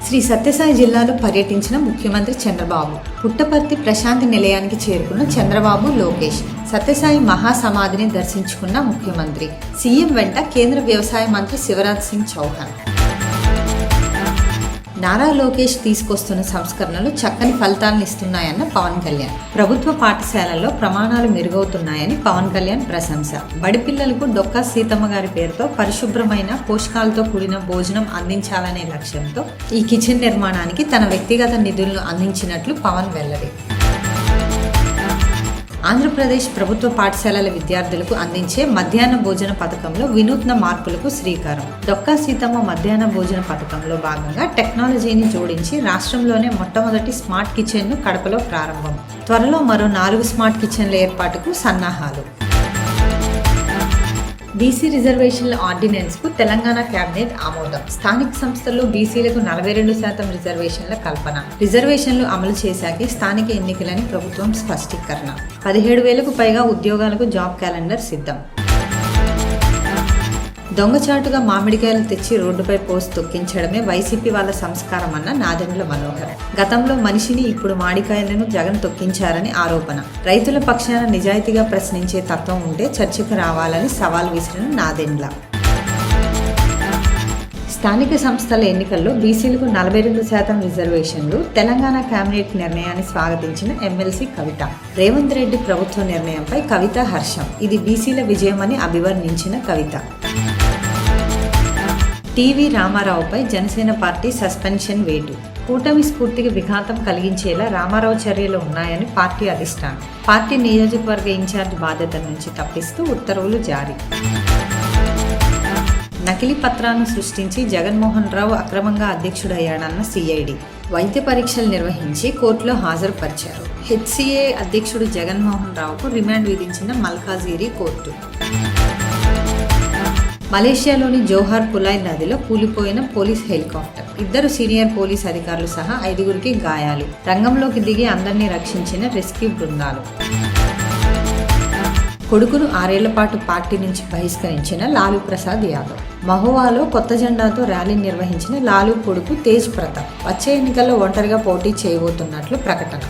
శ్రీ సత్యసాయి జిల్లాలో పర్యటించిన ముఖ్యమంత్రి చంద్రబాబు. పుట్టపర్తి ప్రశాంతి నిలయానికి చేరుకున్న చంద్రబాబు, లోకేష్. సత్యసాయి మహాసమాధిని దర్శించుకున్న ముఖ్యమంత్రి. సీఎం వెంట కేంద్ర వ్యవసాయ మంత్రి శివరాజ్ సింగ్ చౌహాన్. నారా లోకేష్ తీసుకొస్తున్న సంస్కరణలు చక్కని ఫలితాలను ఇస్తున్నాయన్న పవన్ కళ్యాణ్. ప్రభుత్వ పాఠశాలల్లో ప్రమాణాలు మెరుగవుతున్నాయని పవన్ కళ్యాణ్ ప్రశంస. బడి పిల్లలకు డొక్కా సీతమ్మ గారి పేరుతో పరిశుభ్రమైన పోషకాలతో కూడిన భోజనం అందించాలనే లక్ష్యంతో ఈ కిచెన్ నిర్మాణానికి తన వ్యక్తిగత నిధులను అందించినట్లు పవన్ వెల్లడి. ఆంధ్రప్రదేశ్ ప్రభుత్వ పాఠశాలల విద్యార్థులకు అందించే మధ్యాహ్న భోజన పథకంలో వినూత్న మార్పులకు శ్రీకారం. డొక్కా సీతమ్మ మధ్యాహ్న భోజన పథకంలో భాగంగా టెక్నాలజీని జోడించి రాష్ట్రంలోనే మొట్టమొదటి స్మార్ట్ కిచెన్ను కడపలో ప్రారంభం. త్వరలో మరో 4 స్మార్ట్ కిచెన్ల ఏర్పాటుకు సన్నాహాలు. బీసీ రిజర్వేషన్ల ఆర్డినెన్స్కు తెలంగాణ కేబినెట్ ఆమోదం. స్థానిక సంస్థల్లో బీసీలకు 42% రిజర్వేషన్ల కల్పన. రిజర్వేషన్లు అమలు చేశాకే స్థానిక ఎన్నికలని ప్రభుత్వం స్పష్టీకరణ. 17,000కు పైగా ఉద్యోగాలకు జాబ్ క్యాలెండర్ సిద్ధం. దొంగచాటుగా మామిడికాయలు తెచ్చి రోడ్డుపై పోసి తొక్కించడమే వైసీపీ వాళ్ళ సంస్కారం అన్న నాదెండ్ల మనోహర్. గతంలో మనిషిని, ఇప్పుడు మామిడికాయలను జగన్ తొక్కించారని ఆరోపణ. రైతుల పక్షాన నిజాయితీగా ప్రశ్నించే తత్వం ఉంటే చర్చకు రావాలని సవాల్ విసిరిన నాదెండ్ల. స్థానిక సంస్థల ఎన్నికల్లో బీసీలకు 42% రిజర్వేషన్లు. తెలంగాణ కేబినెట్ నిర్ణయాన్ని స్వాగతించిన ఎమ్మెల్సీ కవిత. రేవంత్ రెడ్డి ప్రభుత్వ నిర్ణయంపై కవిత హర్షం. ఇది బీసీల విజయమని అభివర్ణించిన కవిత. టీవీ రామారావుపై జనసేన పార్టీ సస్పెన్షన్ వేటు. కూటమి స్ఫూర్తికి విఘాతం కలిగించేలా రామారావు చర్యలు ఉన్నాయని పార్టీ అధిష్టానం. పార్టీ నియోజకవర్గ ఇన్ఛార్జ్ బాధ్యతల నుంచి తప్పిస్తూ ఉత్తర్వులు జారీ. నకిలీ పత్రాలను సృష్టించి జగన్మోహన్ రావు అక్రమంగా అధ్యక్షుడయ్యాడన్న సిఐడి. వైద్య పరీక్షలు నిర్వహించి కోర్టులో హాజరుపరిచారు. హెచ్సిఏ అధ్యక్షుడు జగన్మోహన్ రావుకు రిమాండ్ విధించిన మల్కాజిగిరి కోర్టు. మలేషియాలోని జోహార్ పులాయ్ నదిలో కూలిపోయిన పోలీస్ హెలికాప్టర్. 2 సీనియర్ పోలీస్ అధికారులు సహా 5గురికి గాయాలు. రంగంలోకి దిగి అందరినీ రక్షించిన రెస్క్యూ బృందాలు. కొడుకును 6 ఏళ్ల పాటు పార్టీ నుంచి బహిష్కరించిన లాలూ ప్రసాద్ యాదవ్. మహోవాలో కొత్త జెండాతో ర్యాలీ నిర్వహించిన లాలూ కొడుకు తేజ్ ప్రతాప్ వచ్చే ఎన్నికల్లో ఒంటరిగా పోటీ చేయబోతున్నట్లు ప్రకటన.